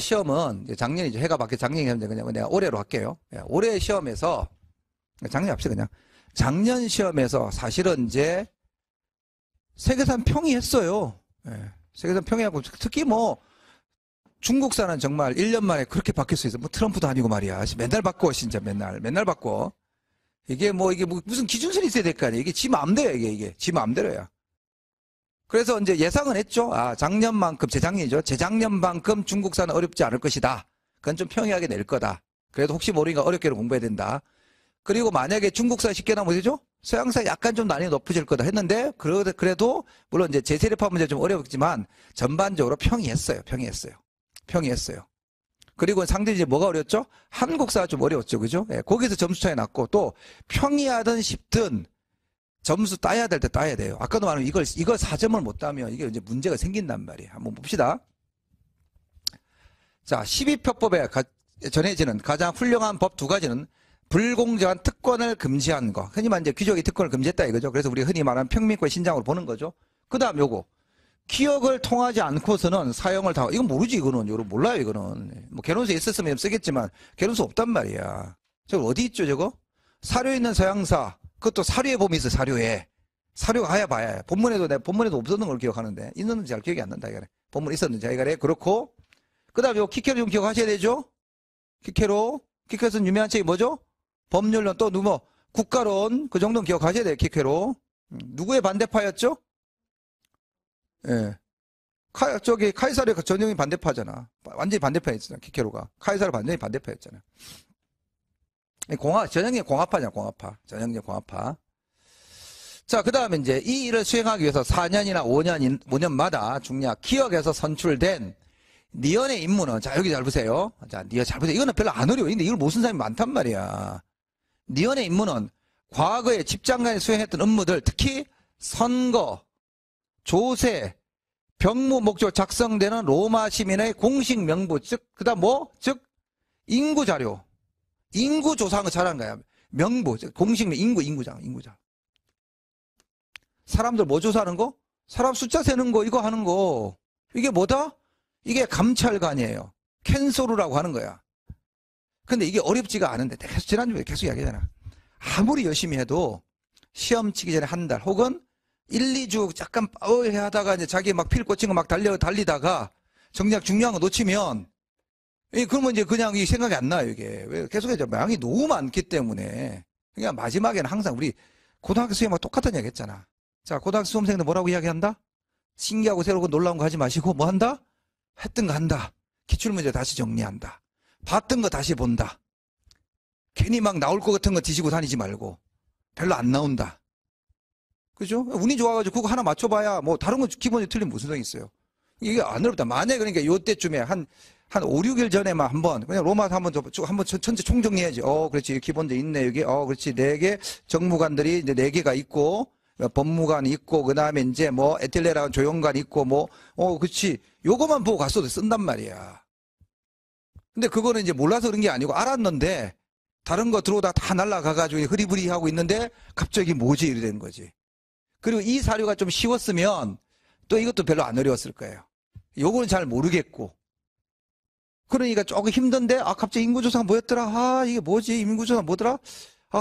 시험은 작년이죠. 해가 바뀌어 작년이 그냥 내가 올해로 할게요. 올해 시험에서 작년 합시다 그냥. 작년 시험에서 사실은 이제 세계산 평이했어요. 세계산 평이하고 특히 뭐 중국산은 정말 1년 만에 그렇게 바뀔 수 있어. 뭐 트럼프도 아니고 말이야. 맨날 바꿔 진짜 맨날 바꿔. 이게 무슨 기준선이 있어야 될 거 아니야. 이게 지 마음대로야 이게 지 마음대로야. 그래서 이제 예상은 했죠. 작년만큼 재작년이죠. 재작년만큼 중국산은 어렵지 않을 것이다. 그건 좀 평이하게 낼 거다. 그래도 혹시 모르니까 어렵게 공부해야 된다. 그리고 만약에 중국산 쉽게 나오면 어디죠? 서양산 약간 좀 난이도 높아질 거다 했는데 그래도 물론 이제 재세례파 문제 좀 어렵지만 전반적으로 평이했어요. 그리고 상대 이제 뭐가 어렵죠? 한국사가 좀 어려웠죠. 그죠? 거기서 점수 차이 났고 또 평이하든 쉽든 점수 따야 될 때 따야 돼요. 아까도 말한 이걸 4점을 못 따면 이게 이제 문제가 생긴단 말이에요. 한번 봅시다. 자, 12표법에 전해지는 가장 훌륭한 법 두 가지는 불공정한 특권을 금지한 거. 흔히 말하는 이제 귀족이 특권을 금지했다 이거죠. 그래서 우리가 흔히 말하는 평민권의 신장으로 보는 거죠. 그 다음 요거. 기억을 통하지 않고서는 사용을 다, 이건 모르지, 이거는. 이거 몰라요, 이거는. 뭐, 개론서에 있었으면 쓰겠지만, 개론서 없단 말이야. 저거 어디 있죠, 저거? 사료에 있는 서양사. 그것도 사료에 보면 있어, 사료에. 사료가 하야 봐야. 본문에도 없었는 걸 기억하는데, 있는지 잘 기억이 안 난다, 이거네. 본문에 있었는지, 이거네. 그렇고, 그 다음 요 키케로 좀 기억하셔야 되죠? 키케로는 유명한 책이 뭐죠? 법률론 또 국가론, 그 정도는 기억하셔야 돼요, 키케로. 누구의 반대파였죠? 예. 카이사르의 전형이 반대파잖아. 완전히 반대파였잖아, 키케로가. 카이사르 완전히 반대파였잖아. 전형이 공화파잖아, 공화파. 전형이 공화파. 자, 그 다음에 이제 이 일을 수행하기 위해서 4년이나 5년마다 중략 기억에서 선출된 니언의 임무는, 자, 여기 잘 보세요. 자, 니언 잘 보세요. 이거는 별로 안 어려워. 근데 이걸 못 쓴 사람이 많단 말이야. 니언의 임무는 과거에 집장관이 수행했던 업무들, 특히 선거, 조세, 병무 목적으로 작성되는 로마 시민의 공식 명부, 그다음 인구 자료, 인구 조사한 거 잘한 거야. 명부, 공식 인구자. 사람들 뭐 조사하는 거? 사람 숫자 세는 거, 이거 하는 거. 이게 뭐다? 이게 감찰관이에요. 캔소르라고 하는 거야. 근데 이게 어렵지가 않은데, 계속 지난주에 계속 이야기하잖아. 아무리 열심히 해도 시험 치기 전에 한 달 혹은 1, 2주 약간 하다가 이제 자기 막 필 꽂힌 거 막 달리다가 정작 중요한 거 놓치면, 그러면 이제 그냥 이 생각이 안 나요, 이게. 왜? 계속해서 양이 너무 많기 때문에. 그러니까 마지막에는 항상 우리 고등학교 수험하고 똑같은 이야기 했잖아. 자, 고등학교 수험생들 뭐라고 이야기한다? 신기하고 새롭고 놀라운 거 하지 마시고 뭐 한다? 했던 거 한다. 기출문제 다시 정리한다. 봤던 거 다시 본다. 괜히 막 나올 것 같은 거 뒤지고 다니지 말고. 별로 안 나온다. 그죠? 운이 좋아가지고 그거 하나 맞춰봐야 뭐 다른 거 기본이 틀리면 무슨 소용이 있어요. 이게 안 어렵다. 만약에 그러니까 요때쯤에 한 5, 6일 전에만 한번 그냥 로마서 한번 전체 총정리해야지. 그렇지. 기본도 있네. 여기. 그렇지. 4개 정무관들이 이제 4개가 있고 법무관이 있고 그다음에 이제 뭐 에틸레라는 조용관이 있고 그렇지. 요거만 보고 갔어도 쓴단 말이야. 근데 그거는 이제 몰라서 그런 게 아니고 알았는데 다른 거 들어오다 다 날아가가지고 흐리부리 하고 있는데 갑자기 뭐지? 이래 되는 거지. 그리고 이 사료가 좀 쉬웠으면 또 이것도 별로 안 어려웠을 거예요. 요거는 잘 모르겠고. 그러니까 조금 힘든데, 갑자기 인구조사가 뭐였더라? 이게 뭐지? 인구조사 뭐더라?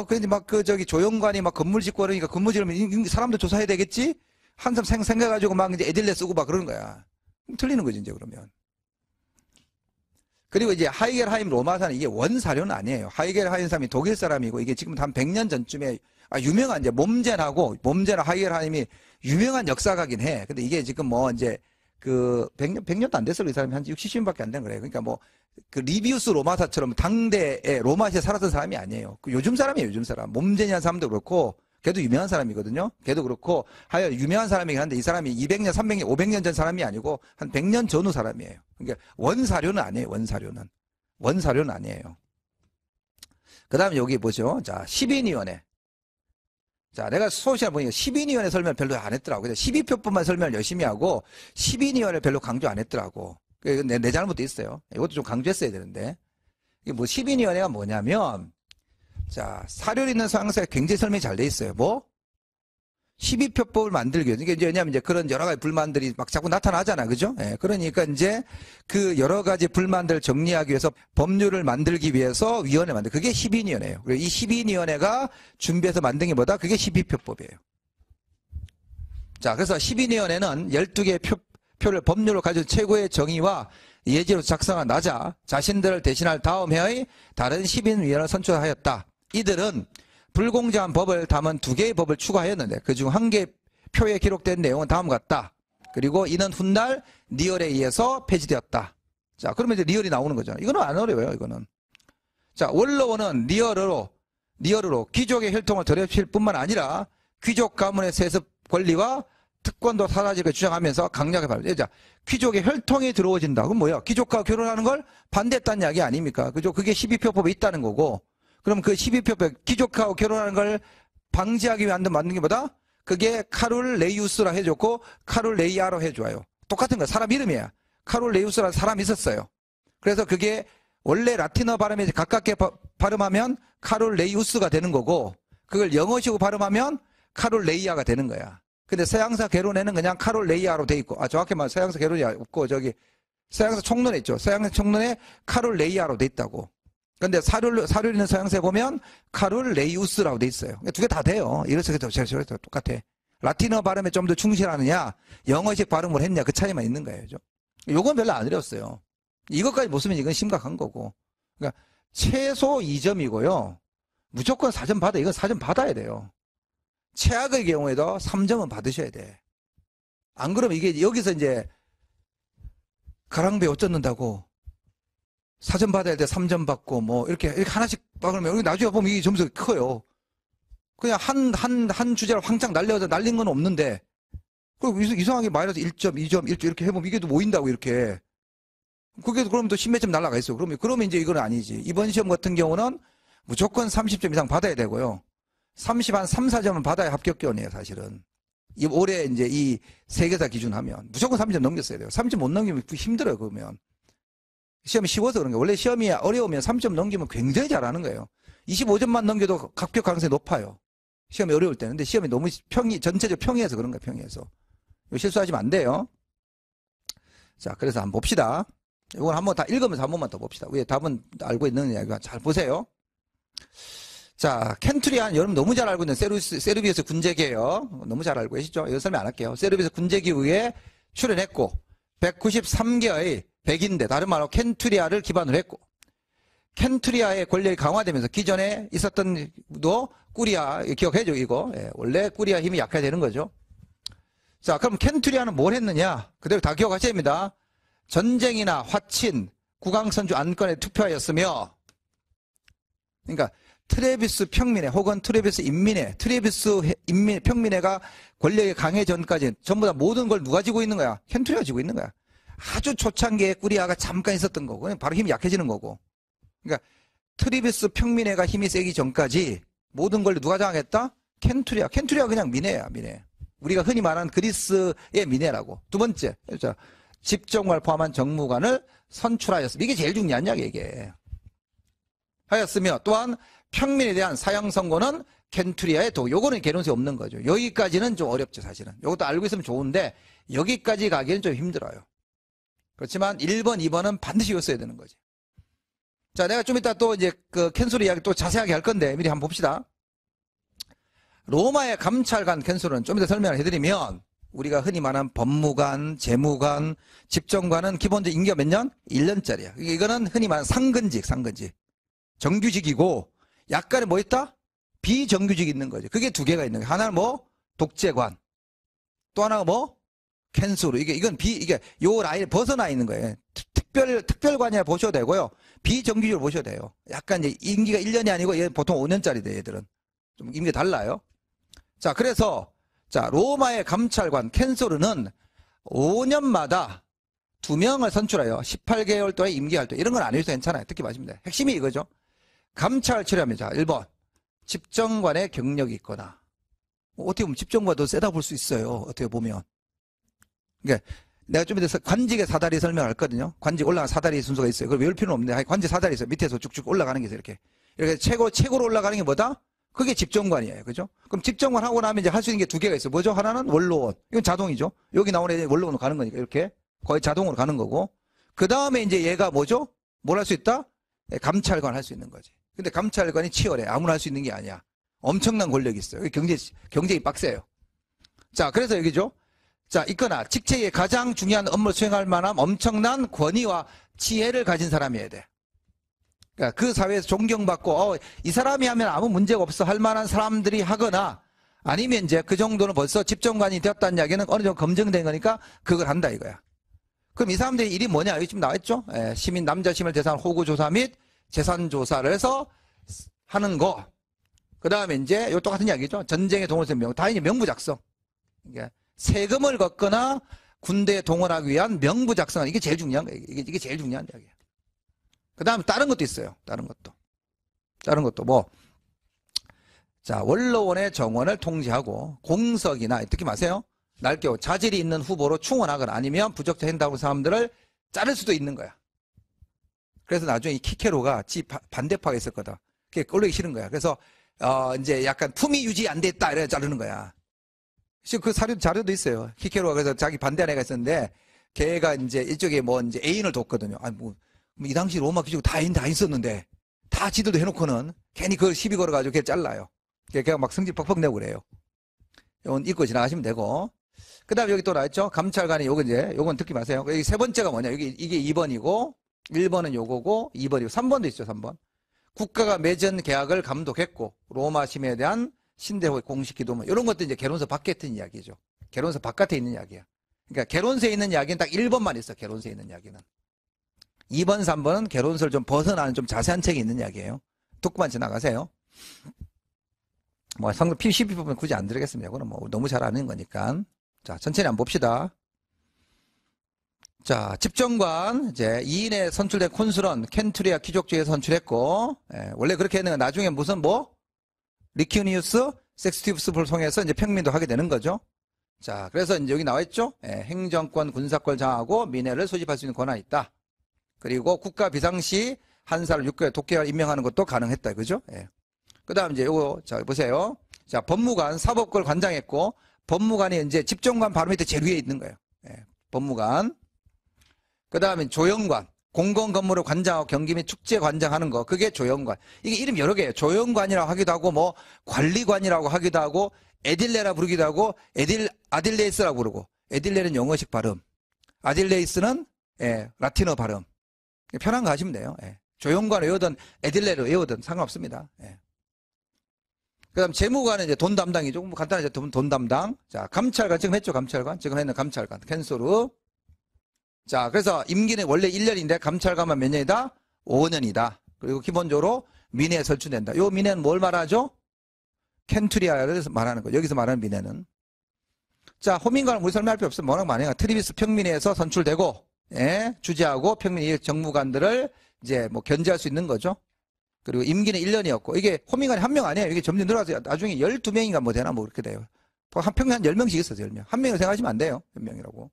근데 막 조영관이 막 건물 짓고 그러니까 건물 지으면 사람도 조사해야 되겠지? 한참 생각해가지고 막 이제 에딜레 쓰고 막 그러는 거야. 틀리는 거지, 이제 그러면. 그리고 이제 하이겔하임 로마사는 이게 원사료는 아니에요. 하이겔하임 사람이 독일 사람이고 이게 지금 한 100년 전쯤에 유명한 이제 몸제나 하이겔하임이 유명한 역사가긴 해. 근데 이게 지금 뭐 이제 100년도 안 됐어요. 이 사람이 한 60, 70년밖에 안 된 거래요. 그러니까 리비우스 로마사처럼 당대에 로마시에 살았던 사람이 아니에요. 요즘 사람이에요, 요즘 사람. 몸제니한 사람도 그렇고, 걔도 유명한 사람이거든요. 걔도 그렇고, 하여 유명한 사람이긴 한데 이 사람이 200년, 300년, 500년 전 사람이 아니고 한 100년 전후 사람이에요. 그러니까 원사료는 아니에요, 원사료는. 원사료는 아니에요. 그 다음에 여기 보죠. 자, 10인위원회. 자, 내가 수업시간 보니까 10인위원회 설명 별로 안 했더라고. 12표법만 설명을 열심히 하고 10인위원회 별로 강조 안 했더라고. 내 잘못도 있어요. 이것도 좀 강조했어야 되는데. 이게 10인위원회가 뭐냐면, 자, 사료를 있는 서양사에 굉장히 설명이 잘 돼 있어요. 12표법을 만들기 위해서. 이게 이제 왜냐하면 이제 그런 여러 가지 불만들이 막 자꾸 나타나잖아. 그죠? 예. 그러니까 이제 그 여러 가지 불만들을 정리하기 위해서 법률을 만들기 위해서 위원회 만들. 그게 12인위원회예요. 그리고 이 12인위원회가 준비해서 만든 게 뭐다? 그게 12표법이에요. 자, 그래서 12인위원회는 12개의 표를 법률로 가진 최고의 정의와 예지로 작성한 나자 자신들을 대신할 다음 해의 다른 10인위원을 선출하였다. 이들은 불공정한 법을 담은 2개의 법을 추가하였는데 그중 1개의 표에 기록된 내용은 다음과 같다. 그리고 이는 훗날 리얼에 의해서 폐지되었다. 자, 그러면 이제 리얼이 나오는 거잖아요. 이거는 안 어려워요, 이거는. 자, 원로원은 리얼으로 귀족의 혈통을 더럽힐 뿐만 아니라 귀족 가문의 세습 권리와 특권도 사라지게 주장하면서 강력하게 발표했다. 자, 귀족의 혈통이 들어오진다. 그럼 뭐야? 귀족과 결혼하는 걸 반대했다는 이야기 아닙니까? 그죠? 그게 12표법에 있다는 거고. 그럼 그 12표법, 귀족하고 결혼하는 걸 방지하기 위한 만든 게 뭐다? 그게 카룰레이우스라 해줬고, 카룰레이아로 해줘요. 똑같은 거, 사람 이름이야. 카룰레이우스라는 사람이 있었어요. 그래서 그게 원래 라틴어 발음에 가깝게 발음하면 카룰레이우스가 되는 거고, 그걸 영어식으로 발음하면 카룰레이아가 되는 거야. 근데 서양사 개론에는 그냥 카룰레이아로 돼 있고, 정확히 말하면 서양사 개론이 없고, 서양사 총론에 있죠. 서양사 총론에 카룰레이아로 돼 있다고. 근데 사료 있는 서양사에 보면 카룰레이우스라고 돼 있어요. 2개 다 돼요. 이래서 저래서 똑같아. 라틴어 발음에 좀 더 충실하느냐, 영어식 발음을 했냐, 그 차이만 있는 거예요. 요건 별로 안 어려웠어요. 이것까지 못 쓰면 이건 심각한 거고. 그러니까 최소 2점이고요. 무조건 4점 받아. 이건 4점 받아야 돼요. 최악의 경우에도 3점은 받으셔야 돼. 안 그러면 이게 여기서 이제 가랑비에 옷 젖는다고 4점 받아야 돼 3점 받고 뭐 이렇게 하나씩 받으면 여기 나중에 보면 이 점수가 커요. 그냥 한 주제를 황창 날린 건 없는데 그리고 이상하게 마이너스 1점, 2점, 1점 이렇게 해보면 이게 또 모인다고 이렇게. 그게 그러면 또 10몇 점 날라가 있어. 그러면 이제 이건 아니지. 이번 시험 같은 경우는 무조건 30점 이상 받아야 되고요. 30 한 3, 4점은 받아야 합격권이에요, 사실은. 올해 이제 이 세계사 기준하면 무조건 30점 넘겼어야 돼요. 30점 못 넘기면 힘들어요, 그러면. 시험이 쉬워서 그런 거예요. 원래 시험이 어려우면 30점 넘기면 굉장히 잘하는 거예요. 25점만 넘겨도 합격 가능성이 높아요. 시험이 어려울 때는. 근데 시험이 너무 전체적으로 평이해서 그런 거예요, 평이해서. 실수하시면 안 돼요. 자, 그래서 한번 봅시다. 이건 한번 다 읽으면서 한 번만 더 봅시다. 위에 답은 알고 있느냐, 잘 보세요. 자, 켄투리안, 여러분 너무 잘 알고 있는 세르비우스 군제기예요. 너무 잘 알고 계시죠? 이거 설명 안 할게요. 세르비우스 군제기후에 출연했고 193개의 백인대, 다른 말로 켄투리아를 기반으로 했고 켄투리아의 권력이 강화되면서 기존에 있었던 꾸리아, 기억해줘 이거. 원래 꾸리아 힘이 약해야 되는 거죠. 자, 그럼 켄투리아는 뭘 했느냐? 그대로 다 기억하셔야 됩니다. 전쟁이나 화친, 국왕선주 안건에 투표하였으며, 그러니까 트레비스 평민회 혹은 트레비스 인민회, 평민회가 권력이 강해전까지 전부 다 모든 걸 누가 지고 있는 거야? 켄투리아가 지고 있는 거야. 아주 초창기에 꾸리아가 잠깐 있었던 거고, 바로 힘이 약해지는 거고. 그러니까 트레비스 평민회가 힘이 세기 전까지 모든 걸 누가 장악했다? 켄투리아. 켄투리아가 그냥 민회야, 민회. 우리가 흔히 말하는 그리스의 민회라고. 두 번째, 집정관을 포함한 정무관을 선출하였습니다. 이게 제일 중요한 이야기예요, 이게. 하였으며 또한 평민에 대한 사형 선고는 켄투리아의 도. 요거는 개론성이 없는 거죠. 여기까지는 좀 어렵죠, 사실은. 요것도 알고 있으면 좋은데 여기까지 가기에는 좀 힘들어요. 그렇지만 1번, 2번은 반드시 외웠어야 되는 거지. 자, 내가 좀 이따 또 이제 그 캔소리 이야기 또 자세하게 할 건데 미리 한번 봅시다. 로마의 감찰관 캔소리는 좀 이따 설명을 해드리면 우리가 흔히 말하는 법무관, 재무관, 집정관은 기본적으로 임기가 몇 년? 1년짜리야. 이거는 흔히 말하는 상근직. 정규직이고 약간의 뭐 있다? 비정규직이 있는 거죠. 그게 2개가 있는 거예요. 하나는 뭐? 독재관. 또 하나가 뭐? 캔소리. 이게 요 라인에 벗어나 있는 거예요. 특별관이라 보셔도 되고요. 비정규직으로 보셔도 돼요. 약간 이제 임기가 1년이 아니고 얘 보통 5년짜리 돼, 얘들은. 좀 임기가 달라요. 자, 그래서 자, 로마의 감찰관 캔소르는 5년마다 2명을 선출하여 18개월 동안 임기할 때 이런 건 안 해도 괜찮아요. 듣기 맞습니다. 핵심이 이거죠. 감찰을 처리하면 자, 1번 집정관의 경력이 있거나 어떻게 보면 집정관도 세다 볼 수 있어요. 어떻게 보면. 그러니까 내가 좀 이따 관직의 사다리 설명할 거거든요. 관직 올라가는 사다리 순서가 있어요. 그걸 외울 필요는 없는데 관직 사다리 있어요. 밑에서 쭉쭉 올라가는 게 있어요. 이렇게 최고로 올라가는 게 뭐다? 그게 집정관이에요. 그죠? 그럼 집정관 하고 나면 이제 할 수 있는 게 두 개가 있어요. 뭐죠? 하나는 원로원. 이건 자동이죠. 여기 나오는 애들이 원로원으로 가는 거니까 이렇게 거의 자동으로 가는 거고. 그 다음에 이제 얘가 뭐죠? 뭘 할 수 있다? 감찰관 할 수 있는 거지. 근데 감찰관이 치열해. 아무나 할 수 있는 게 아니야. 엄청난 권력이 있어요. 경쟁이 빡세요. 자, 그래서 여기죠. 자, 있거나 직책에 가장 중요한 업무를 수행할 만한 엄청난 권위와 지혜를 가진 사람이어야 돼. 그러니까 그 사회에서 존경받고 이 사람이 하면 아무 문제가 없어 할 만한 사람들이 하거나 아니면 이제 그 정도는 벌써 집정관이 되었다는 이야기는 어느 정도 검증된 거니까 그걸 한다 이거야. 그럼 이 사람들의 일이 뭐냐? 여기 지금 나와있죠? 시민 남자심을 대상으로 호구조사 및 재산조사를 해서 하는 거. 그 다음에 이제 요 똑같은 이야기죠. 전쟁에 동원해서 다 이제 명부 작성. 이게 세금을 걷거나 군대에 동원하기 위한 명부 작성은 이게 제일 중요한 거예요. 이게 제일 중요한 이야기예요. 그 다음에 다른 것도 있어요. 다른 것도 뭐. 자, 원로원의 정원을 통제하고 공석이나 듣기 마세요. 날개고 자질이 있는 후보로 충원하거나 아니면 부적자 행동하는 사람들을 자를 수도 있는 거야. 그래서 나중에 이 키케로가 지 반대파가 있었거든. 그게 꼴보기 싫은 거야. 그래서 이제 약간 품위 유지 안 됐다 이래 자르는 거야. 지금 그 자료도 있어요. 키케로가 그래서 자기 반대한 애가 있었는데 걔가 이제 이쪽에 뭐 이제 애인을 뒀거든요. 아니 뭐 이 당시 로마 귀족 다 있었는데 다 지들도 해놓고는 괜히 그걸 시비 걸어가지고 걔를 잘라요. 걔가 막 성질 퍽퍽 내고 그래요. 이건 읽고 지나가시면 되고. 그 다음에 여기 또 나왔죠? 감찰관이 요건 듣기 마세요. 여기 세 번째가 뭐냐? 이게 2번이고, 1번은 요거고, 2번이고, 3번도 있죠, 3번. 국가가 맺은 계약을 감독했고, 로마 시민에 대한 신대호의 공식 기도문, 이런 것도 이제 개론서 밖에 있는 이야기죠. 개론서 바깥에 있는 이야기야. 그러니까 개론서에 있는 이야기는 딱 1번만 있어, 개론서에 있는 이야기는. 2번, 3번은 개론서를 좀 벗어나는 좀 자세한 책이 있는 이야기예요. 듣고만 지나가세요. 뭐, 성경 PCP 부분 굳이 안 들으겠습니다. 그건 뭐, 너무 잘 아는 거니까. 자, 천천히 한번 봅시다. 자, 집정관, 이제 2인에 선출된 콘술은 켄투리아 귀족주에서 선출했고, 원래 그렇게 했는 건 나중에 무슨 리키우니우스, 섹스티우스를 통해서 이제 평민도 하게 되는 거죠. 자, 그래서 이제 여기 나와 있죠. 행정권, 군사권을 장하고 민회를 소집할 수 있는 권한이 있다. 그리고 국가 비상시 한사를 6개월 독재를 임명하는 것도 가능했다. 그죠? 그 다음 이제 요거, 자, 보세요. 자, 법무관, 사법부를 관장했고, 법무관이 이제 집정관 바로 밑에 제일 위에 있는 거예요. 법무관. 그 다음에 조영관. 공공 건물을 관장하고 경기 및 축제 관장하는 거. 그게 조영관. 이게 이름 여러 개예요. 조영관이라고 하기도 하고, 뭐, 관리관이라고 하기도 하고, 에딜레라 부르기도 하고, 아딜레이스라고 부르고, 에딜레는 영어식 발음. 아딜레이스는, 라틴어 발음. 편한 거 하시면 돼요. 조영관 외우든, 에딜레를 외우든 상관없습니다. 그 다음 재무관은 이제 돈 담당이죠. 뭐 간단하게 돈 담당. 자, 감찰관, 지금 했죠, 감찰관. 지금 했는 감찰관. 캔소르. 자, 그래서 임기는 원래 1년인데 감찰관만 몇 년이다? 5년이다. 그리고 기본적으로 민회에 설치된다. 요 민회는 뭘 말하죠? 켄투리아를 말하는 거. 여기서 말하는 민회는. 자, 호민관은 우리 설명할 필요 없어요. 워낙 많아요. 트리비스 평민회에서 선출되고, 주재하고 평민회 정무관들을 이제 뭐 견제할 수 있는 거죠. 그리고 임기는 1년이었고, 이게 호민관이 한 명 아니에요. 이게 점점 늘어서 나중에 12명인가 뭐 되나 뭐 그렇게 돼요. 한 평균 한 10명씩 있어요, 10명. 한 명을 생각하시면 안 돼요. 몇 명이라고.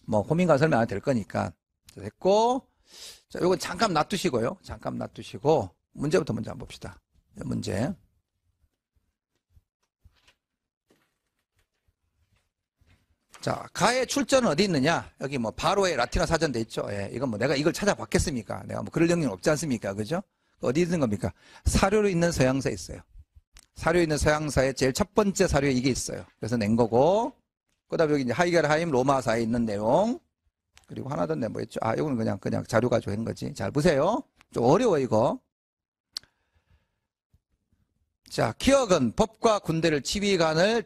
뭐, 호민관 설명 안 해도 될 거니까. 됐고, 자, 요건 잠깐 놔두시고요. 잠깐 놔두시고, 문제부터 먼저 한번 봅시다. 문제. 자, 가의 출전은 어디 있느냐? 여기 뭐, 바로의 라틴어 사전 돼 있죠. 이건 뭐, 내가 이걸 찾아봤겠습니까? 내가 뭐, 그럴 영역은 없지 않습니까? 그죠? 어디 있는 겁니까? 사료로 있는 서양사에 있어요. 사료에 있는 서양사에 제일 첫 번째 사료에 이게 있어요. 그래서 낸 거고, 그 다음에 여기 이제 하이겔하임 로마사에 있는 내용. 그리고 하나 더 뭐였죠? 아, 이거는 그냥 자료 가지고 한 거지. 잘 보세요. 좀 어려워, 이거. 자, 기억은 법과 군대를 치위하는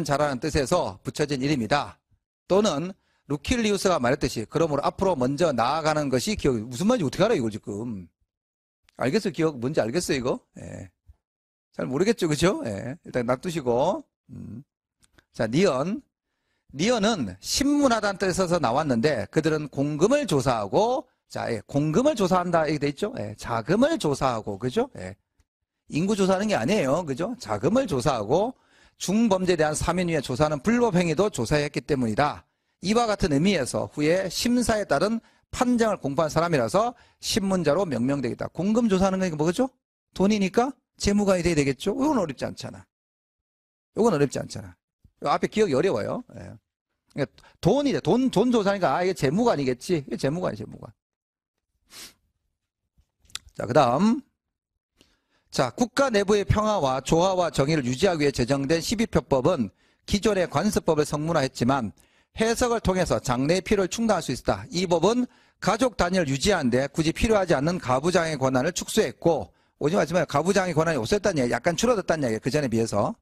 자라는 뜻에서 붙여진 이름이다. 또는 루킬리우스가 말했듯이 그러므로 앞으로 먼저 나아가는 것이 기억. 무슨 말인지 어떻게 알아, 이거 지금. 알겠어요, 기억? 뭔지 알겠어요, 이거? 잘 모르겠죠, 그죠? 일단 놔두시고. 자, 니언은 신문하다는 뜻에서 나왔는데 그들은 공금을 조사하고, 자, 공금을 조사한다 이렇게 돼 있죠? 자금을 조사하고, 그죠? 인구 조사하는 게 아니에요, 그죠? 자금을 조사하고 중범죄에 대한 사면위의 조사는 불법행위도 조사했기 때문이다. 이와 같은 의미에서 후에 심사에 따른 판정을 공부한 사람이라서 신문자로 명명되겠다. 공금 조사하는 게 뭐죠? 돈이니까 재무관이 돼야 되겠죠? 이건 어렵지 않잖아. 이건 어렵지 않잖아. 앞에 기억이 어려워요. 예. 그러니까 돈이래. 돈 조사니까, 이게 재무관이겠지. 이게 재무관이 재무관. 자, 그 다음. 자, 국가 내부의 평화와 조화와 정의를 유지하기 위해 제정된 12표법은 기존의 관습법을 성문화했지만 해석을 통해서 장래의 필요를 충당할 수 있다. 이 법은 가족 단위를 유지하는데 굳이 필요하지 않는 가부장의 권한을 축소했고, 오지 마지만 가부장의 권한이 없었다는 얘기, 약간 줄어들었다는 얘기, 그 전에 비해서.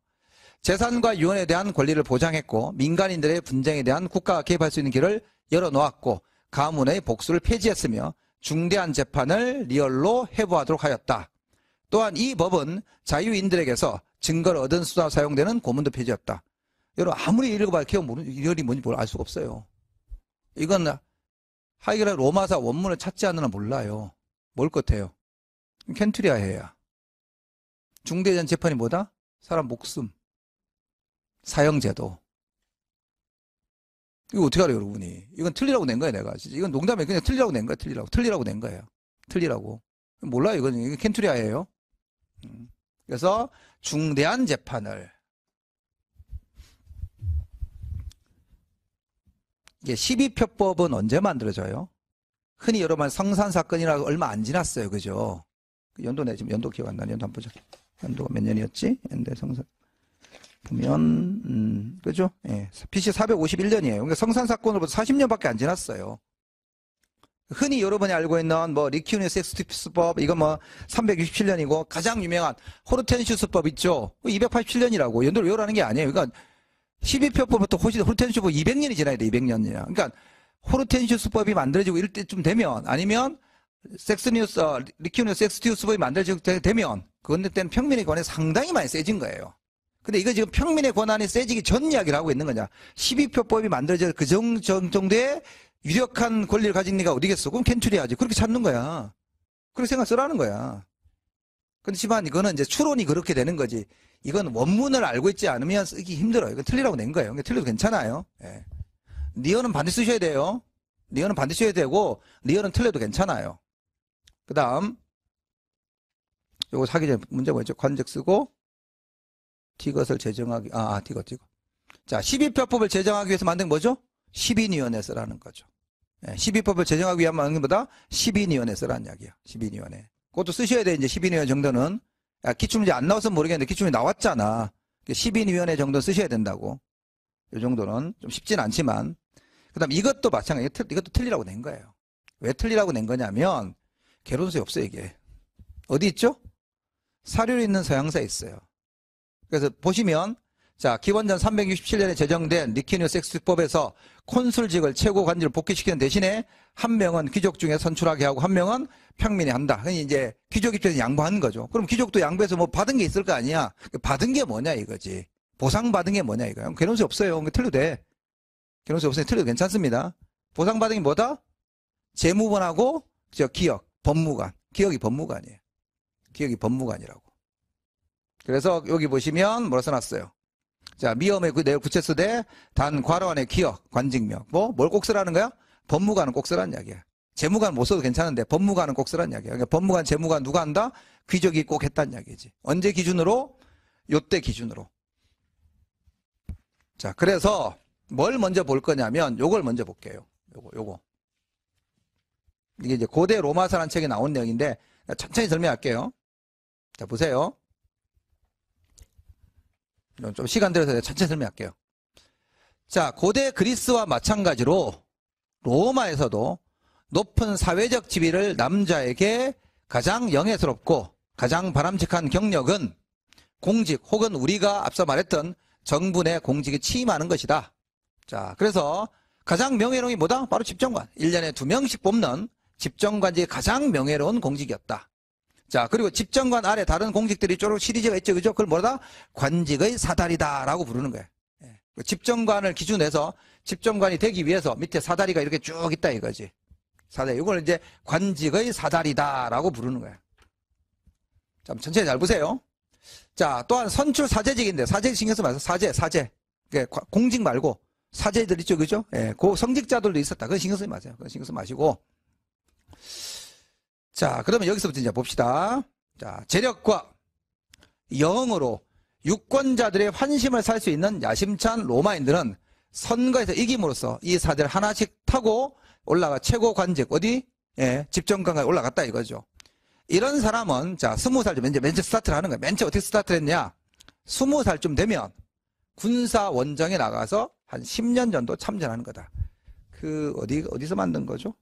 재산과 유언에 대한 권리를 보장했고, 민간인들의 분쟁에 대한 국가가 개입할 수 있는 길을 열어놓았고, 가문의 복수를 폐지했으며 중대한 재판을 리얼로 해부하도록 하였다. 또한 이 법은 자유인들에게서 증거를 얻은 수단으로 사용되는 고문도 폐지했다. 여러분 아무리 읽어봐도 리얼이 뭔지 알 수가 없어요. 이건 하이겔의 로마사 원문을 찾지 않으나 몰라요. 뭘 것 같아요? 켄투리아해야. 중대한 재판이 뭐다? 사람 목숨. 사형제도. 이거 어떻게 알아요, 여러분이? 이건 틀리라고 낸 거야, 내가. 진짜. 이건 농담에 그냥 틀리라고 낸 거야, 틀리라고 낸 거예요. 틀리라고. 몰라요, 이건. 이게 켄투리아예요. 그래서 중대한 재판을. 이게 12표법은 언제 만들어져요? 흔히 여러분 성산사건이라고 얼마 안 지났어요, 그죠? 연도네, 지금 연도 기억 안 나네. 연도 한번 보자. 연도가 몇 년이었지? 연대 성산. 보면, 그죠? 예. BC 451년이에요. 그러니까 성산사건으로부터 40년밖에 안 지났어요. 흔히 여러분이 알고 있는 뭐 리키우니스 엑스티피스법, 이거 뭐 367년이고, 가장 유명한 호르텐시우스법 있죠? 287년이라고. 연도를 외우라는 게 아니에요. 그러니까 12표법부터 호르텐시우스법 200년이 지나야 돼, 200년이야. 그러니까 호르텐시우스법이 만들어지고 이럴 때쯤 되면, 아니면 리키우니스 엑스티피스법이 만들어지고 되면, 그때는 평민의 권한이 상당히 많이 세진 거예요. 근데 이거 지금 평민의 권한이 세지기 전 이야기를 하고 있는 거냐. 12표법이 만들어져 그 정도의 유력한 권리를 가진 네가 어디겠어? 그럼 켄투리아지. 그렇게 찾는 거야. 그렇게 생각 쓰라는 거야. 그렇지만 이거는 이제 추론이 그렇게 되는 거지. 이건 원문을 알고 있지 않으면 쓰기 힘들어요. 이건 틀리라고 낸 거예요. 틀려도 괜찮아요. 예. 리얼은 반드시 쓰셔야 돼요. 리얼은 반드시 써야 되고, 리얼은 틀려도 괜찮아요. 그 다음, 요거 사기 전에 문제 뭐였죠? 관적 쓰고, 티것을 제정하기, 티것. 자, 12표법을 제정하기 위해서 만든 뭐죠? 12위원회 쓰라는 거죠. 예, 12표법을 제정하기 위한 만든 것보다 12위원회 쓰라는 이야기야. 12위원회. 그것도 쓰셔야 돼, 이제 12위원회 정도는. 기출문제 안 나와서 모르겠는데 기출문제 나왔잖아. 12위원회 정도 쓰셔야 된다고. 이 정도는 좀 쉽진 않지만. 그 다음 이것도 마찬가지. 이것도 틀리라고 낸 거예요. 왜 틀리라고 낸 거냐면, 개론서에 없어요, 이게. 어디 있죠? 사료에 있는 서양사에 있어요. 그래서 보시면, 자, 기원전 367년에 제정된 리키니우스 엑스법에서 콘술직을 최고 관직을 복귀시키는 대신에 한 명은 귀족 중에 선출하게 하고 한 명은 평민이 한다. 그러니 이제 귀족 입장에서 양보하는 거죠. 그럼 귀족도 양보해서 뭐 받은 게 있을 거 아니야. 받은 게 뭐냐 이거지. 보상받은 게 뭐냐 이거야. 개론수 없어요. 틀려도 돼. 개론수 없으니 틀려도 괜찮습니다. 보상받은 게 뭐다? 재무관하고 기역, 법무관. 기역이 법무관이에요. 기역이 법무관이라고. 그래서 여기 보시면 뭐라 써놨어요? 자, 미엄의 그 내용 구체 쓰되 단 과로안의 기역, 관직명. 뭘 꼭 쓰라는 거야? 법무관은 꼭 쓰라는 이야기야. 재무관 못 써도 괜찮은데 법무관은 꼭 쓰라는 이야기야. 그러니까 법무관, 재무관 누가 한다? 귀족이 꼭 했다는 이야기지. 언제 기준으로? 요때 기준으로. 자, 그래서 뭘 먼저 볼 거냐면 요걸 먼저 볼게요. 요거. 이게 이제 고대 로마서라는 책에 나온 내용인데 천천히 설명할게요. 자, 보세요. 좀 시간 들여서 천천히 설명할게요. 자, 고대 그리스와 마찬가지로 로마에서도 높은 사회적 지위를 남자에게 가장 영예스럽고 가장 바람직한 경력은 공직 혹은 우리가 앞서 말했던 정분의 공직에 취임하는 것이다. 자, 그래서 가장 명예로운 게 뭐다? 바로 집정관. 1년에 2명씩 뽑는 집정관직이 가장 명예로운 공직이었다. 자, 그리고 집정관 아래 다른 공직들이 쪼록 시리즈가 있죠, 그죠? 그걸 뭐다? 관직의 사다리다라고 부르는 거예요. 예. 집정관을 기준으로 해서 집정관이 되기 위해서 밑에 사다리가 이렇게 쭉 있다 이거지. 사다리. 이걸 이제 관직의 사다리다라고 부르는 거예요. 자, 천천히 잘 보세요. 자, 또한 선출 사제직인데, 사제직 신경 쓰지 마세요. 사제. 공직 말고, 사제들 있죠, 그죠? 예, 그 성직자들도 있었다. 그건 신경 쓰지 마세요. 그건 신경 쓰지 마시고. 자, 그러면 여기서부터 이제 봅시다. 자, 재력과, 영으로 유권자들의 환심을 살 수 있는 야심찬 로마인들은 선거에서 이김으로써 이 사대를 하나씩 타고 올라가 최고 관직 어디? 예, 집정관까지 올라갔다 이거죠. 이런 사람은 자 20살 이제 맨 처음 스타트를 하는 거야. 맨 처음 어떻게 스타트를 했냐? 20살쯤 되면 군사 원정에 나가서 한 10년 정도 참전하는 거다. 그 어디서 만든 거죠?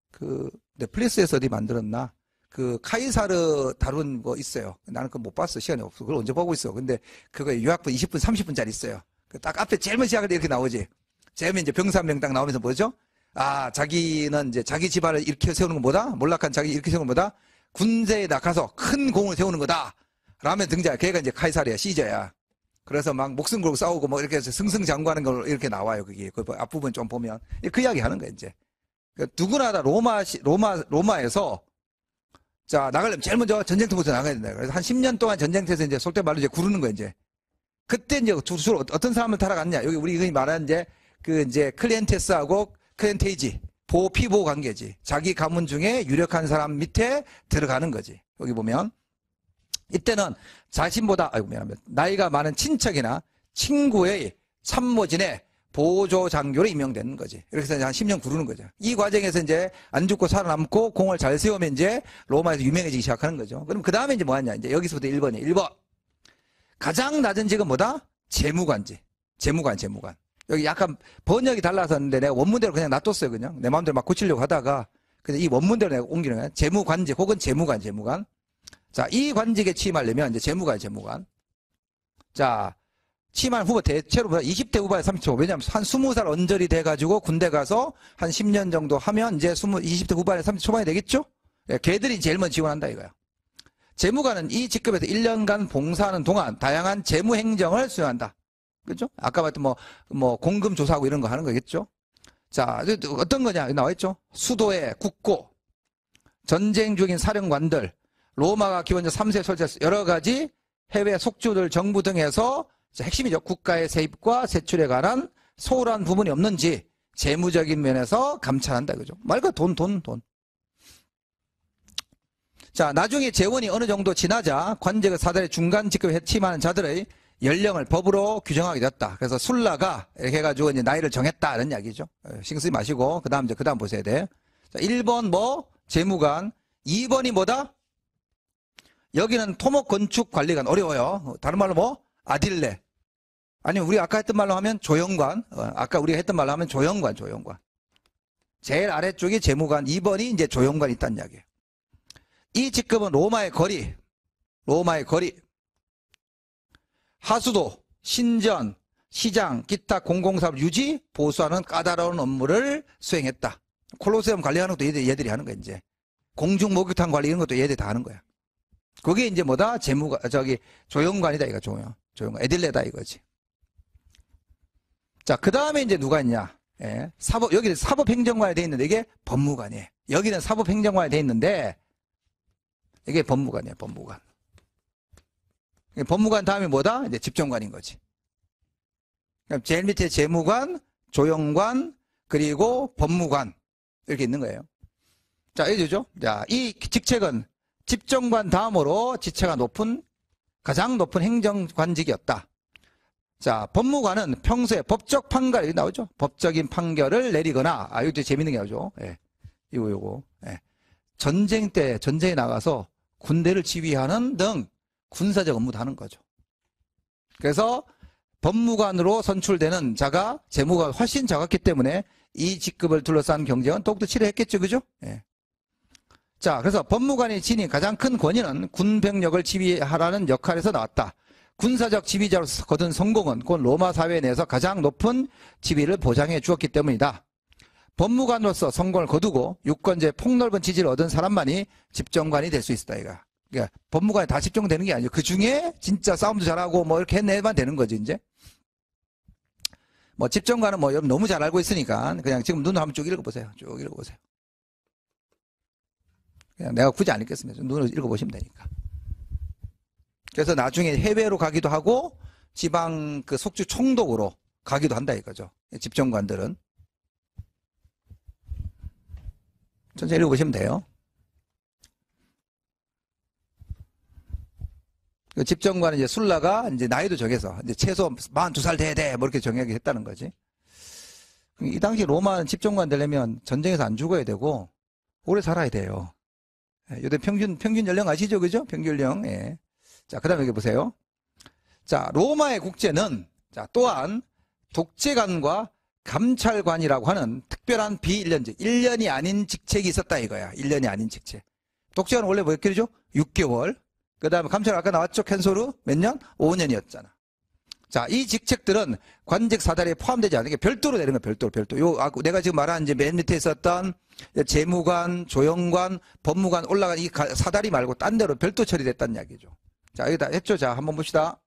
그 넷플릭스에서 어디 만들었나? 그 카이사르 다룬 거 있어요. 나는 그거 못 봤어. 시간이 없어. 그걸 언제 보고 있어. 근데 그거 요약본 20분, 30분짜리 있어요. 딱 앞에 제일 먼저 시작할 때 이렇게 나오지. 제일 먼저 이제 병사 명당 나오면서 뭐죠? 아, 자기는 이제 자기 집안을 일으켜 세우는 것보다, 몰락한 자기 일으켜 세우는 것보다 군대에 나가서 큰 공을 세우는 거다. 라면 등장. 걔가 이제 카이사르야, 시저야. 그래서 막 목숨 걸고 싸우고 뭐 이렇게 해서 승승장구하는 걸 이렇게 나와요. 그게. 그 앞부분 좀 보면. 그 이야기 하는 거야, 이제. 누구나 다 로마에서 자, 나가려면 제일 먼저 전쟁터부터 나가야 된다. 그래서 한 10년 동안 전쟁터에서 이제 속된 말로 이제 구르는 거야, 이제. 그때 이제 주로 어떤 사람을 따라갔냐. 여기 우리 흔히 말하는 이제 클리엔테스하고 클리엔테이지. 피보호 관계지. 자기 가문 중에 유력한 사람 밑에 들어가는 거지. 여기 보면. 이때는 자신보다, 아이고, 미안합니다. 나이가 많은 친척이나 친구의 참모진에 보조 장교로 임명되는 거지. 이렇게 해서 한 10년 구르는 거죠. 이 과정에서 이제 안 죽고 살아남고 공을 잘 세우면 이제 로마에서 유명해지기 시작하는 거죠. 그럼 그 다음에 이제 뭐 하냐. 이제 여기서부터 1번이에요. 1번. 가장 낮은 직은 뭐다? 재무관지. 재무관. 여기 약간 번역이 달라서는데 내가 원문대로 그냥 놔뒀어요. 그냥. 내 마음대로 막 고치려고 하다가. 근데 이 원문대로 내가 옮기는 거야. 재무관직 혹은 재무관. 자, 이 관직에 취임하려면 이제 재무관. 자, 취임한 후보 대체로 20대 후반에 30초. 왜냐면 한 20살 언저리 돼가지고 군대 가서 한 10년 정도 하면 이제 20대 후반에 30대 초반이 되겠죠? 예, 걔들이 제일 먼저 지원한다 이거야. 재무관은 이 직급에서 1년간 봉사하는 동안 다양한 재무 행정을 수행한다. 그죠? 아까 봤던 뭐 공금 조사하고 이런 거 하는 거겠죠? 자, 어떤 거냐? 여기 나와 있죠? 수도의 국고, 전쟁 중인 사령관들, 로마가 기원전 3세에 설치해서 여러 가지 해외 속주들 정부 등에서 핵심이죠. 국가의 세입과 세출에 관한 소홀한 부분이 없는지 재무적인 면에서 감찰한다. 그죠? 말 그대로 돈. 자, 나중에 재원이 어느 정도 지나자 관직의 사달의 중간 직급에 취임하는 자들의 연령을 법으로 규정하게 됐다. 그래서 술라가 이렇게 해가지고 이제 나이를 정했다는 이야기죠. 신경 쓰지 마시고 그 다음 보셔야 돼. 자, 1번 재무관, 2번이 뭐다? 여기는 토목건축관리관 어려워요. 다른 말로 아딜레. 아니면 우리 아까 했던 말로 하면 조영관. 아까 우리가 했던 말로 하면 조영관. 제일 아래쪽이 재무관, 2번이 이제 조영관이 있다는 이야기예요. 이 직급은 로마의 거리, 하수도, 신전, 시장, 기타 공공사업 유지, 보수하는 까다로운 업무를 수행했다. 콜로세움 관리하는 것도 얘들이 하는 거야, 이제. 공중 목욕탕 관리 이런 것도 얘들이 다 하는 거야. 그게 이제 뭐다? 조영관이다, 이거, 조영관. 에딜레다, 이거지. 자, 그 다음에 이제 누가 있냐? 예, 여기는 사법행정관이 돼 있는데, 이게 법무관이에요. 여기는 사법행정관이 돼 있는데, 이게 법무관이에요, 법무관. 법무관 다음에 뭐다? 이제 집정관인 거지. 그럼 제일 밑에 재무관, 조영관, 그리고 법무관. 이렇게 있는 거예요. 자, 여기죠. 자, 이 직책은 집정관 다음으로 지체가 가장 높은 행정관직이었다. 자, 법무관은 평소에 법적 판결, 여기 나오죠? 법적인 판결을 내리거나, 이것도 재밌는 게 나오죠? 예. 요거. 예. 전쟁에 나가서 군대를 지휘하는 등 군사적 업무도 하는 거죠. 그래서 법무관으로 선출되는 자가 재무가 훨씬 작았기 때문에 이 직급을 둘러싼 경쟁은 더욱더 치열했겠죠. 그죠? 예. 자, 그래서 법무관이 지닌 가장 큰 권위는 군병력을 지휘하라는 역할에서 나왔다. 군사적 지휘자로서 거둔 성공은 곧 로마 사회 내에서 가장 높은 지위를 보장해 주었기 때문이다. 법무관으로서 성공을 거두고 유권자의 폭넓은 지지를 얻은 사람만이 집정관이 될 수 있다. 이가. 그러니까 법무관이 다 집정되는 게 아니에요. 그 중에 진짜 싸움도 잘하고 뭐 이렇게 해내만 되는 거지 이제. 뭐 집정관은 뭐 여러분 너무 잘 알고 있으니까 그냥 지금 눈을 한번 쭉 읽어보세요. 그냥 내가 굳이 안 읽겠습니다. 눈을 읽어보시면 되니까. 그래서 나중에 해외로 가기도 하고 지방 그 속주 총독으로 가기도 한다 이거죠. 집정관들은. 천천히 읽어보시면 돼요. 그 집정관은 이제 술라가 이제 나이도 정해서 이제 최소 42살 돼야 돼. 뭐 이렇게 정하게 했다는 거지. 이 당시 로마는 집정관 되려면 전쟁에서 안 죽어야 되고 오래 살아야 돼요. 요새 평균 연령 아시죠? 그죠? 평균 연령. 예. 자, 그 다음에 여기 보세요. 자, 로마의 국제는 자, 또한 독재관과 감찰관이라고 하는 특별한 비일련직, 1년이 아닌 직책이 있었다 이거야. 1년이 아닌 직책. 독재관은 원래 몇 개월이죠? 6개월. 그 다음에 감찰관 아까 나왔죠? 캔소르 몇 년? 5년이었잖아. 자, 이 직책들은 관직 사다리에 포함되지 않는 게 별도로 내는 거야. 별도. 요, 내가 지금 말한 이제 맨 밑에 있었던 재무관, 조영관, 법무관 올라간 이 사다리 말고 딴 데로 별도 처리됐다는 이야기죠. 자, 여기다 했죠? 자, 한번 봅시다.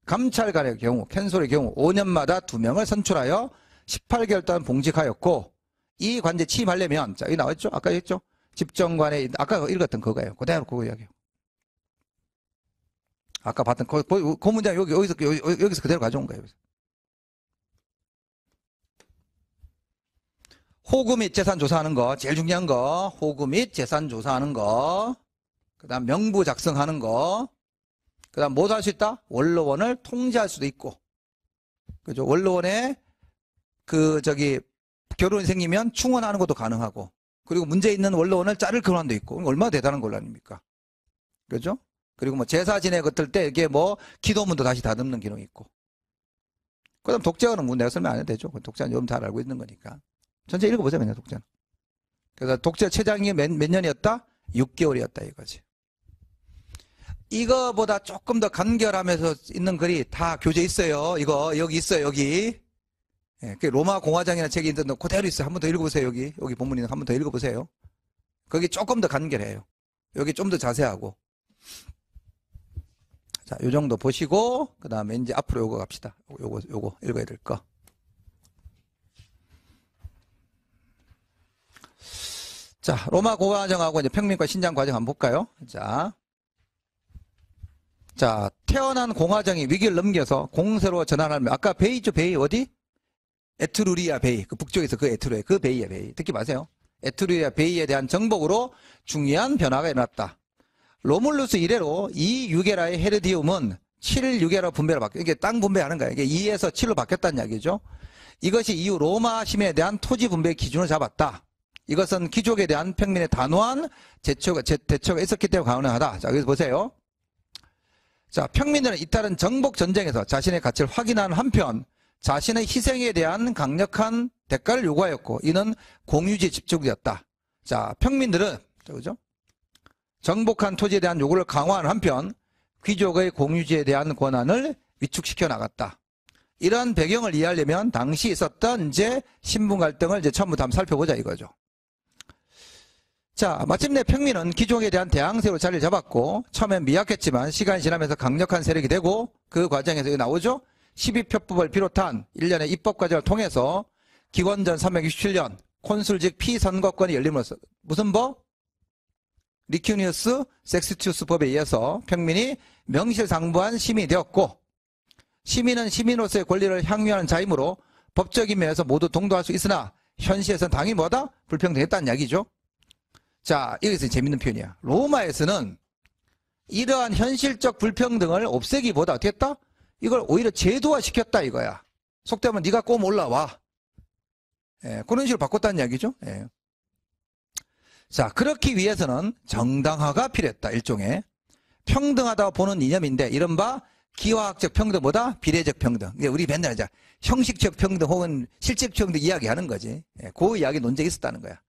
감찰관의 경우, 캔소르의 경우 5년마다 2명을 선출하여 18개월 동안 봉직하였고, 이 관제 취임하려면, 자, 여기 나왔죠? 아까 했죠? 집정관의, 아까 읽었던 그거예요. 그대로 그거 이야기예요. 아까 봤던 그 문장 여기서 그대로 가져온 거예요. 호구 및 재산 조사하는 거, 제일 중요한 거, 호구 및 재산 조사하는 거, 그 다음 명부 작성하는 거, 그 다음 뭐 할 수 있다? 원로원을 통제할 수도 있고, 그죠? 원로원에 결혼이 생기면 충원하는 것도 가능하고, 그리고 문제 있는 원로원을 자를 권한도 있고, 얼마나 대단한 권 아닙니까? 그죠? 그리고 뭐 제사 지내 것들 때 이게 뭐 기도문도 다시 다듬는 기능이 있고. 그 다음 독재관은 뭐 내가 설명 안 해도 되죠. 독재는 여러분 잘 알고 있는 거니까. 전체 읽어보세요, 그냥 독재는. 그래서 독재 최장이 몇 년이었다? 6개월이었다 이거지. 이거보다 조금 더 간결하면서 있는 글이 다 교재 있어요. 이거 여기 있어요, 여기. 예, 로마 공화정이라는 책이 있는데 그대로 있어요. 한 번 더 읽어보세요, 여기. 여기 본문이 한 번 더 읽어보세요. 거기 조금 더 간결해요. 여기 좀 더 자세하고. 자, 요 정도 보시고, 그 다음에 이제 앞으로 요거 갑시다. 요거 읽어야 될 거. 자, 로마 공화정하고 이제 평민과 신장 과정 한번 볼까요? 자, 태어난 공화정이 위기를 넘겨서 공세로 전환하면, 아까 베이죠, 베이, 어디? 에트루리아 베이. 그 북쪽에서 그 에트루리아, 그 베이야, 베이. 듣기 마세요. 에트루리아 베이에 대한 정복으로 중요한 변화가 일어났다. 로물루스 이래로 이 유게라의 헤르디움은 7 유게라 분배로 바뀌어. 이게 땅 분배하는 거예요. 이게 2에서 7로 바뀌었다는 이야기죠. 이것이 이후 로마 시민에 대한 토지 분배 기준을 잡았다. 이것은 귀족에 대한 평민의 단호한 대처가 있었기 때문에 가능하다. 자, 여기서 보세요. 자, 평민들은 잇따른 정복 전쟁에서 자신의 가치를 확인하는 한편 자신의 희생에 대한 강력한 대가를 요구하였고, 이는 공유지에 집중되었다. 자, 평민들은, 그죠? 정복한 토지에 대한 요구를 강화하는 한편 귀족의 공유지에 대한 권한을 위축시켜 나갔다. 이러한 배경을 이해하려면 당시 있었던 이제 신분 갈등을 이제 처음부터 한번 살펴보자 이거죠. 자, 마침내 평민은 귀족에 대한 대항세로 자리를 잡았고, 처음엔 미약했지만 시간이 지나면서 강력한 세력이 되고, 그 과정에서 나오죠. 12표법을 비롯한 일련의 입법 과정을 통해서 기원전 367년 콘술직 피선거권이 열림으로써 무슨 법? 리큐니우스 섹스티우스 법에 의해서 평민이 명실상부한 시민이 되었고, 시민은 시민으로서의 권리를 향유하는 자이므로 법적인 면에서 모두 동도할 수 있으나 현실에서는 당연히 뭐다? 불평등했다는 이야기죠. 자, 여기서 재밌는 표현이야. 로마에서는 이러한 현실적 불평등을 없애기보다 어떻게 했다? 이걸 오히려 제도화시켰다 이거야. 속되면 네가 꼭 올라와. 예, 그런 식으로 바꿨다는 이야기죠. 예. 자, 그렇기 위해서는 정당화가 필요했다. 일종의 평등하다고 보는 이념인데, 이른바 기하학적 평등보다 비례적 평등. 우리 맨날 이제 형식적 평등 혹은 실질적 평등 이야기하는 거지. 예, 그 이야기 논쟁이 있었다는 거야.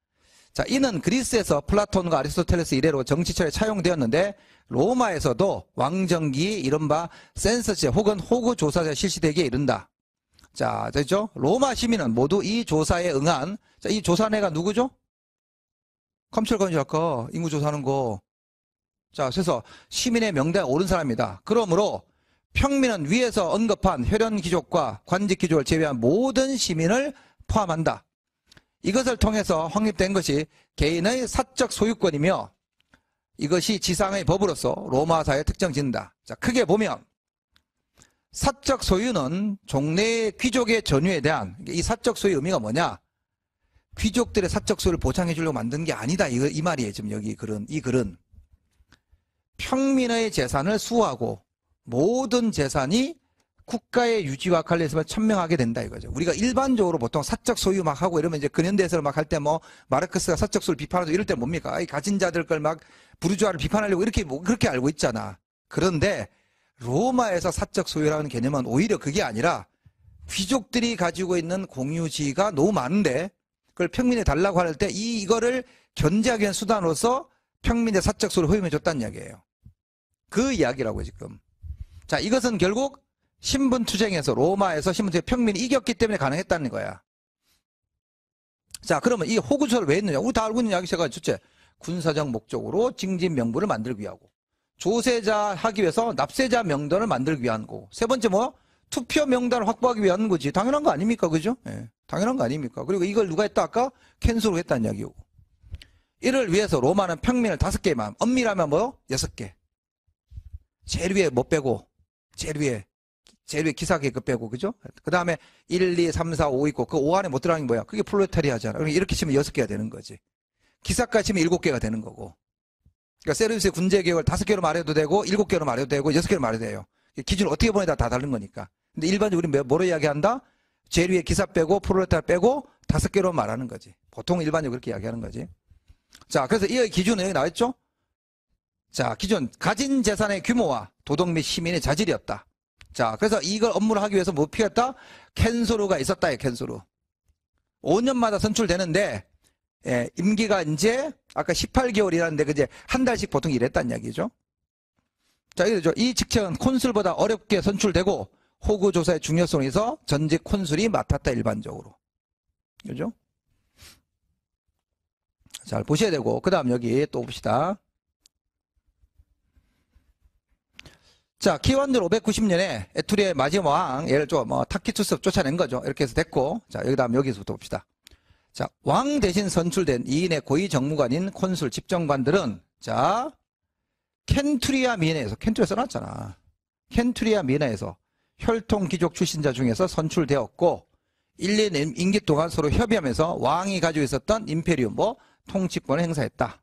자, 이는 그리스에서 플라톤과 아리스토텔레스 이래로 정치철에 차용되었는데, 로마에서도 왕정기 이른바 센서스 혹은 호구 조사가 실시되기에 이른다. 자, 됐죠? 로마 시민은 모두 이 조사에 응한, 자, 이 조사내가 누구죠? 감찰관이 아까 인구 조사하는 거. 자, 그래서 시민의 명단에 오른 사람입니다. 그러므로 평민은 위에서 언급한 혈연 귀족과 관직 귀족을 제외한 모든 시민을 포함한다. 이것을 통해서 확립된 것이 개인의 사적 소유권이며, 이것이 지상의 법으로서 로마사에 특정 짓는다. 자, 크게 보면 사적 소유는 종래의 귀족의 전유에 대한, 이 사적 소유의 의미가 뭐냐? 귀족들의 사적 소유를 보장해 주려고 만든 게 아니다. 이 말이에요. 지금 여기 이 글은 평민의 재산을 수호하고 모든 재산이 국가의 유지와 관련해서 천명하게 된다 이거죠. 우리가 일반적으로 보통 사적 소유 막 하고 이러면 이제 근현대에서 막 할 때 뭐 마르크스가 사적 소유를 비판하고 이럴 때 뭡니까? 이 가진 자들 걸 막 부르주아를 비판하려고 이렇게 뭐 그렇게 알고 있잖아. 그런데 로마에서 사적 소유라는 개념은 오히려 그게 아니라 귀족들이 가지고 있는 공유지가 너무 많은데 그걸 평민에 달라고 할 때 이거를 견제하기 위한 수단으로서 평민의 사적 소유를 허용해 줬다는 이야기예요. 그 이야기라고 지금. 자, 이것은 결국 신분투쟁에서 로마에서 신분투쟁 평민이 이겼기 때문에 가능했다는 거야. 자, 그러면 이 호구조를 왜 했느냐? 우리 다 알고 있는 이야기가 첫째, 군사적 목적으로 징집 명부를 만들기 위하고, 조세자 하기 위해서 납세자 명단을 만들기 위한 거고, 세 번째 뭐? 투표 명단을 확보하기 위한 거지. 당연한 거 아닙니까? 그죠? 예, 당연한 거 아닙니까? 그리고 이걸 누가 했다 아까? 캔소로 했다는 이야기고. 이를 위해서 로마는 평민을 5개만, 엄밀하면 뭐? 6개. 제일 위에 못 빼고, 제일 위에 기사계급 빼고, 그죠? 그 다음에 1, 2, 3, 4, 5 있고, 그 5 안에 못 들어가는 게 뭐야? 그게 프롤레타리아잖아. 그러니까 이렇게 치면 6개가 되는 거지. 기사까지 치면 7개가 되는 거고. 그러니까 세르비스의 군제개혁을 5개로 말해도 되고, 7개로 말해도 되고, 6개로 말해도 돼요. 기준을 어떻게 보내다 다 다른 거니까. 근데 일반적으로 우리는 뭐로 이야기한다? 제일 위에 기사 빼고, 프롤레타리아 빼고, 5개로 말하는 거지. 보통 일반적으로 그렇게 이야기하는 거지. 자, 그래서 이 기준은 여기 나와있죠? 자, 기준. 가진 재산의 규모와 도덕 및 시민의 자질이었다. 자, 그래서 이걸 업무를 하기 위해서 뭐 필요했다? 캔소르가 있었다, 캔소르. 5년마다 선출되는데, 예, 임기가 이제, 아까 18개월이라는데, 그제 한 달씩 보통 일했다는 이야기죠. 자, 이거죠. 이 직책은 콘술보다 어렵게 선출되고, 호구 조사의 중요성에서 전직 콘술이 맡았다, 일반적으로. 그죠? 잘 보셔야 되고, 그 다음 여기 또 봅시다. 자, 기원전 590년에 에투리의 마지막 왕, 얘를 좀 타키투스 쫓아낸 거죠. 이렇게 해서 됐고, 자, 여기 다음 여기서부터 봅시다. 자, 왕 대신 선출된 2인의 고위 정무관인 콘술 집정관들은, 자, 켄투리아 미네에서, 켄투리아 써놨잖아. 켄투리아 미네에서 혈통 귀족 출신자 중에서 선출되었고, 1년 임기 동안 서로 협의하면서 왕이 가지고 있었던 임페리움, 통치권을 행사했다.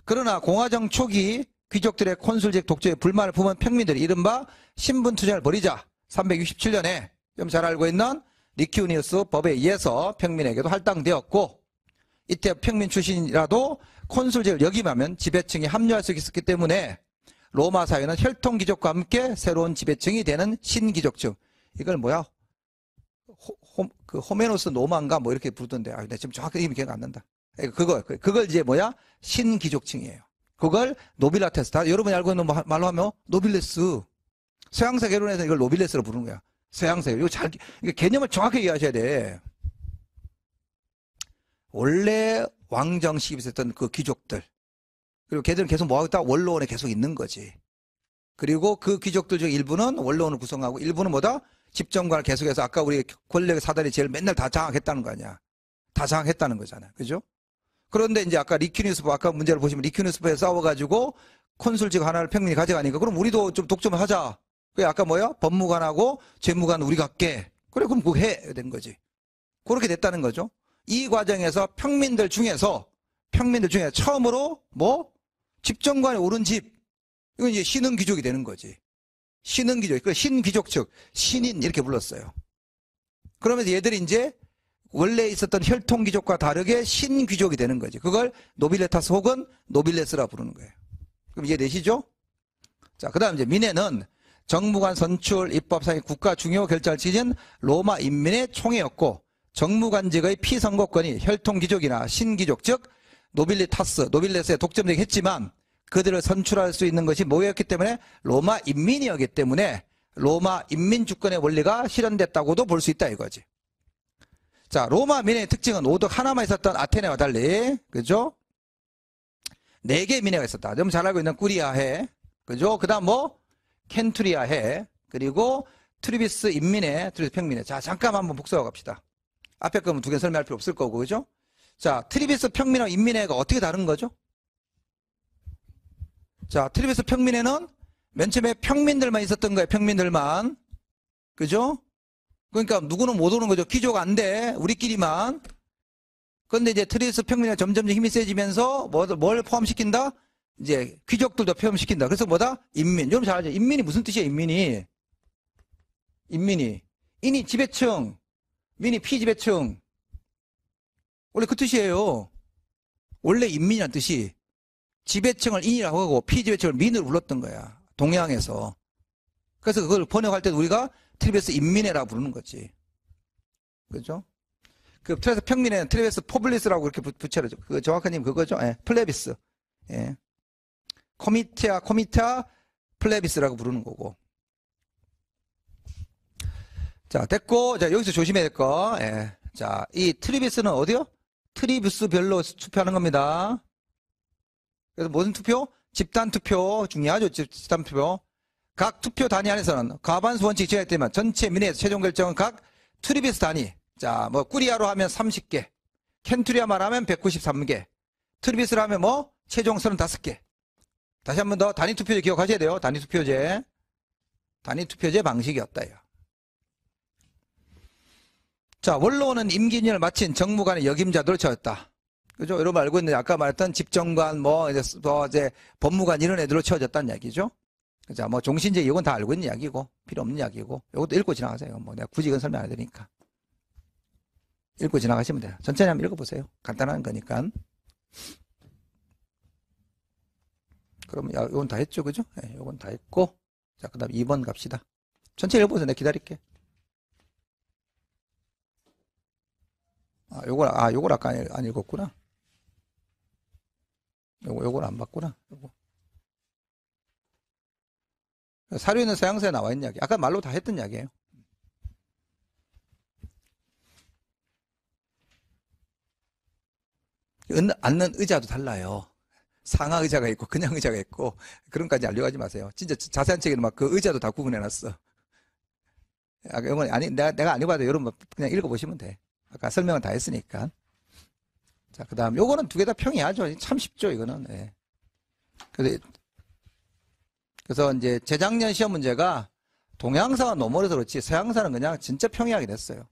그러나 공화정 초기 귀족들의 콘술직 독재에 불만을 품은 평민들이 이른바 신분투쟁을 벌이자 367년에 좀 잘 알고 있는 리키우니우스 법에 의해서 평민에게도 할당되었고, 이때 평민 출신이라도 콘술직을 역임하면 지배층이 합류할 수 있었기 때문에 로마 사회는 혈통귀족과 함께 새로운 지배층이 되는 신귀족층, 이걸 뭐야? 호메노스 노만가 뭐 이렇게 부르던데, 나 지금 정확히 이름이 기억 안 난다. 그걸 이제 뭐야? 신귀족층이에요. 그걸 노빌라테스, 다 여러분이 알고 있는 말로 하면 노빌레스. 서양사 개론에서 이걸 노빌레스로 부르는 거야. 서양사. 이거 개념을 정확히 이해하셔야 돼. 원래 왕정 시기에 있었던 그 귀족들. 그리고 걔들은 계속 뭐하고 있다? 원로원에 계속 있는 거지. 그리고 그 귀족들 중 일부는 원로원을 구성하고 일부는 뭐다? 집정관을 계속해서 아까 우리 권력의 사다리 제일 맨날 다 장악했다는 거 아니야. 다 장악했다는 거잖아. 그죠? 그런데 이제 아까 리퀴누스법, 아까 문제를 보시면 리퀴누스법에 싸워가지고 콘술직 하나를 평민이 가져가니까 그럼 우리도 좀 독점을 하자. 그게 아까 뭐야? 법무관하고 재무관 우리가 할게. 그래, 그럼 그거 해. 된 거지. 그렇게 됐다는 거죠. 이 과정에서 평민들 중에 처음으로 집정관에 오른 집. 이건 이제 신흥귀족이 되는 거지. 신흥귀족. 그 신귀족 측, 신인 이렇게 불렀어요. 그러면서 얘들이 이제 원래 있었던 혈통귀족과 다르게 신귀족이 되는 거지. 그걸 노빌레타스 혹은 노빌레스라 부르는 거예요. 그럼 이해되시죠? 자, 그 다음 이제 민회는 정무관 선출, 입법상의 국가 중요 결정을 지닌 로마 인민의 총회였고, 정무관직의 피선거권이 혈통귀족이나 신귀족, 즉 노빌리타스, 노빌레스에 독점되긴 했지만 그들을 선출할 수 있는 것이 뭐였기 때문에 로마 인민이었기 때문에 로마 인민 주권의 원리가 실현됐다고도 볼 수 있다 이거지. 자, 로마 민회의 특징은 오덕 하나만 있었던 아테네와 달리, 그죠? 4개의 민회가 있었다. 너무 잘 알고 있는 꾸리아해, 그죠? 그 다음 켄투리아해, 그리고 트리비스 인민회, 트리비스 평민회. 자, 잠깐 한번 복습하고 갑시다. 앞에 거는 2개 설명할 필요 없을 거고, 그죠? 자, 트리비스 평민회, 인민회가 어떻게 다른 거죠? 자, 트리비스 평민회는 맨 처음에 평민들만 있었던 거예요, 평민들만. 그죠? 그러니까 누구는 못 오는 거죠. 귀족 안 돼. 우리끼리만. 그런데 이제 트리비스 평민회가 점점 힘이 세지면서 뭘 포함시킨다? 이제 귀족들도 포함시킨다. 그래서 뭐다? 인민. 여러분 잘 알죠? 인민이 무슨 뜻이에요? 인민이. 인이 지배층, 민이 피지배층. 원래 그 뜻이에요. 원래 인민이라는 뜻이 지배층을 인이라고 하고 피지배층을 민으로 불렀던 거야. 동양에서. 그래서 그걸 번역할 때도 우리가 트리베스 인민회라고 부르는 거지. 그죠? 그 트레스 평민에는 트리베스 포블리스라고 그렇게 붙여야죠. 그 정확한 님 그거죠? 예, 플레비스. 예. 코미테아 플레비스라고 부르는 거고. 자, 됐고. 자, 여기서 조심해야 될 거. 예. 자, 이 트리비스는 어디요? 트리비스별로 투표하는 겁니다. 그래서 무슨 투표? 집단 투표. 중요하죠. 집단 투표. 각 투표 단위 안에서는 과반수 원칙이 지향되면 전체 민의에서 최종 결정은 각 트리비스 단위. 자, 뭐 꾸리아로 하면 30개, 켄투리아만 하면 193개, 트리비스로 하면 뭐 최종 35개. 다시 한 번 더 단위 투표제 기억하셔야 돼요. 단위 투표제 방식이었다요. 자, 원로는 임기인을 마친 정무관의 역임자들을 채웠다. 그죠? 여러분 알고 있는데 아까 말했던 집정관, 이제 법무관 이런 애들로 채워졌다는 얘기죠. 자, 뭐 종신제 이건 다 알고 있는 이야기고 필요 없는 이야기고 이것도 읽고 지나가세요. 뭐 내가 굳이 이건 설명 안 해드리니까. 읽고 지나가시면 돼요. 천천히 한번 읽어보세요. 간단한 거니까. 그러면 이건 다 했죠, 그죠? 네, 이건 다 했고, 자, 그다음 2번 갑시다. 천천히 읽어보세요. 내가 기다릴게. 요걸 아까 안 읽었구나. 요걸 안 봤구나. 요거. 사료는 서양서에 나와 있는 이야기. 아까 말로 다 했던 이야기예요. 앉는 의자도 달라요. 상하 의자가 있고 그냥 의자가 있고 그런 까지 알려가지 마세요. 진짜 자세한 책에는 막 그 의자도 다 구분해놨어. 내가 안 읽어봐도 여러분 그냥 읽어보시면 돼. 아까 설명은 다 했으니까. 자, 그 다음 요거는 두 개 다 평이하죠. 참 쉽죠 이거는. 예. 그래서 이제 재작년 시험 문제가 동양사가 너무 어려서 그렇지 서양사는 그냥 진짜 평이하게 됐어요.